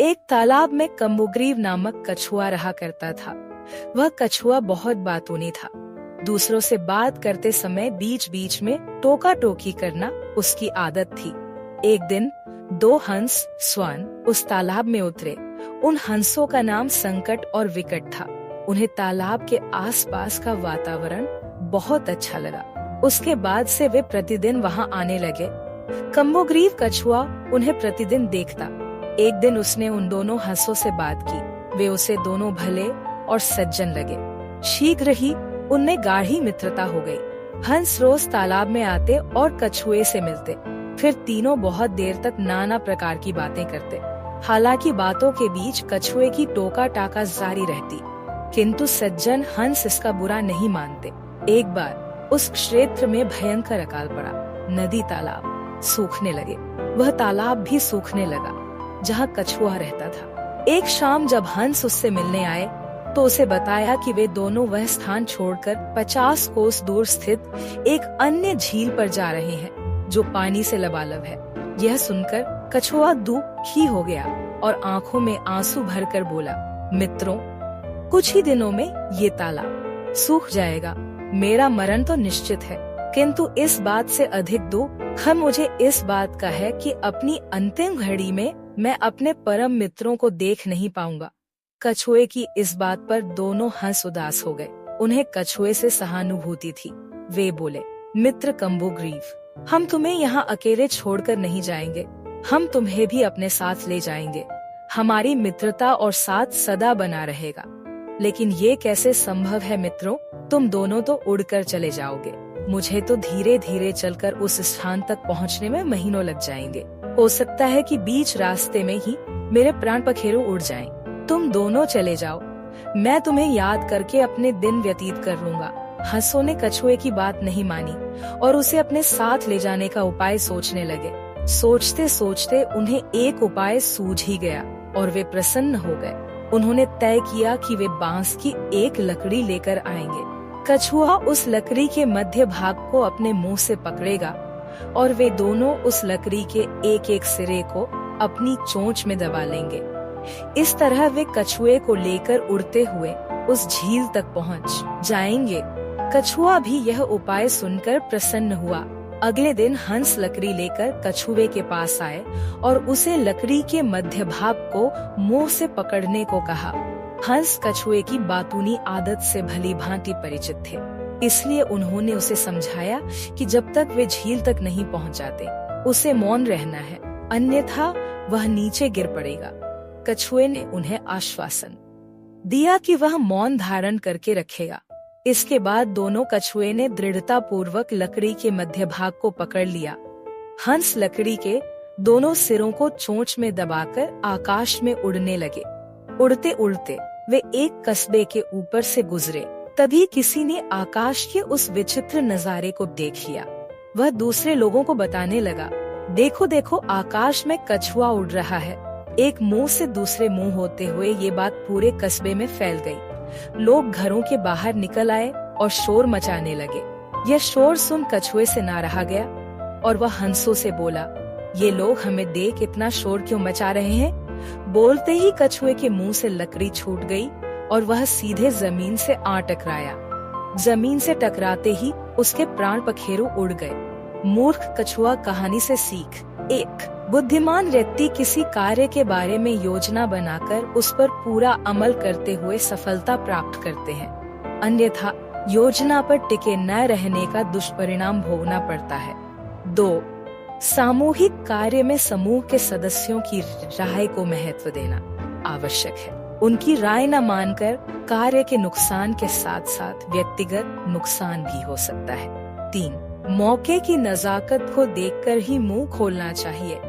एक तालाब में कम्बुग्रीव नामक कछुआ रहा करता था। वह कछुआ बहुत बातूनी था। दूसरों से बात करते समय बीच बीच में टोका टोकी करना उसकी आदत थी। एक दिन 2 हंस स्वर्ण उस तालाब में उतरे। उन हंसों का नाम संकट और विकट था। उन्हें तालाब के आसपास का वातावरण बहुत अच्छा लगा। उसके बाद से वे प्रतिदिन वहां आने लगे। कम्बुग्रीव कछुआ उन्हें प्रतिदिन देखता। एक दिन उसने उन दोनों हंसों से बात की। वे उसे दोनों भले और सज्जन लगे। शीघ्र ही उनमें गाढ़ी मित्रता हो गई। हंस रोज तालाब में आते और कछुए से मिलते। फिर तीनों बहुत देर तक नाना प्रकार की बातें करते। हालांकि बातों के बीच कछुए की टोका टाका जारी रहती, किंतु सज्जन हंस इसका बुरा नहीं मानते। एक बार उस क्षेत्र में भयंकर अकाल पड़ा। नदी तालाब सूखने लगे। वह तालाब भी सूखने लगा जहाँ कछुआ रहता था। एक शाम जब हंस उससे मिलने आए तो उसे बताया कि वे दोनों वह स्थान छोड़कर 50 कोस दूर स्थित एक अन्य झील पर जा रहे हैं जो पानी से लबालब है। यह सुनकर कछुआ दुखी हो गया और आंखों में आंसू भरकर बोला, मित्रों, कुछ ही दिनों में ये तालाब सूख जाएगा। मेरा मरण तो निश्चित है, किंतु इस बात से अधिक दुख मुझे इस बात का है कि अपनी अंतिम घड़ी में मैं अपने परम मित्रों को देख नहीं पाऊंगा। कछुए की इस बात पर दोनों हंस उदास हो गए। उन्हें कछुए से सहानुभूति थी। वे बोले, मित्र कम्बुग्रीव, हम तुम्हें यहाँ अकेले छोड़कर नहीं जाएंगे। हम तुम्हें भी अपने साथ ले जाएंगे। हमारी मित्रता और साथ सदा बना रहेगा। लेकिन ये कैसे संभव है मित्रों? तुम दोनों तो उड़कर चले जाओगे। मुझे तो धीरे धीरे चलकर उस स्थान तक पहुँचने में महीनों लग जाएंगे। हो सकता है कि बीच रास्ते में ही मेरे प्राण पखेरु उड़ जाएं। तुम दोनों चले जाओ, मैं तुम्हें याद करके अपने दिन व्यतीत कर लूंगा। हंसों ने कछुए की बात नहीं मानी और उसे अपने साथ ले जाने का उपाय सोचने लगे। सोचते सोचते उन्हें एक उपाय सूझ ही गया और वे प्रसन्न हो गए। उन्होंने तय किया कि वे बांस की एक लकड़ी लेकर आएंगे। कछुआ उस लकड़ी के मध्य भाग को अपने मुंह से पकड़ेगा और वे दोनों उस लकड़ी के एक एक सिरे को अपनी चोंच में दबा लेंगे। इस तरह वे कछुए को लेकर उड़ते हुए उस झील तक पहुंच जाएंगे। कछुआ भी यह उपाय सुनकर प्रसन्न हुआ। अगले दिन हंस लकड़ी लेकर कछुए के पास आए और उसे लकड़ी के मध्य भाग को मुंह से पकड़ने को कहा। हंस कछुए की बातूनी आदत से भली भांति परिचित थे, इसलिए उन्होंने उसे समझाया कि जब तक वे झील तक नहीं पहुंच जाते उसे मौन रहना है, अन्यथा वह नीचे गिर पड़ेगा। कछुए ने उन्हें आश्वासन दिया कि वह मौन धारण करके रखेगा। इसके बाद दोनों कछुए ने दृढ़ता पूर्वक लकड़ी के मध्य भाग को पकड़ लिया। हंस लकड़ी के दोनों सिरों को चोंच में दबाकर आकाश में उड़ने लगे। उड़ते उड़ते वे एक कस्बे के ऊपर से गुजरे। तभी किसी ने आकाश के उस विचित्र नजारे को देख लिया। वह दूसरे लोगों को बताने लगा, देखो देखो, आकाश में कछुआ उड़ रहा है। एक मुंह से दूसरे मुंह होते हुए ये बात पूरे कस्बे में फैल गई। लोग घरों के बाहर निकल आए और शोर मचाने लगे। यह शोर सुन कछुए से ना रहा गया और वह हंसों से बोला, ये लोग हमें देख इतना शोर क्यों मचा रहे हैं? बोलते ही कछुए के मुंह से लकड़ी छूट गई और वह सीधे जमीन से आ टकराया। जमीन से टकराते ही उसके प्राण पखेरु उड़ गए। मूर्ख कछुआ कहानी से सीख। 1. बुद्धिमान व्यक्ति किसी कार्य के बारे में योजना बनाकर उस पर पूरा अमल करते हुए सफलता प्राप्त करते हैं, अन्यथा योजना पर टिके न रहने का दुष्परिणाम भोगना पड़ता है। 2. सामूहिक कार्य में समूह के सदस्यों की राय को महत्व देना आवश्यक है। उनकी राय न मानकर कार्य के नुकसान के साथ साथ व्यक्तिगत नुकसान भी हो सकता है। 3. मौके की नजाकत को देखकर ही मुंह खोलना चाहिए।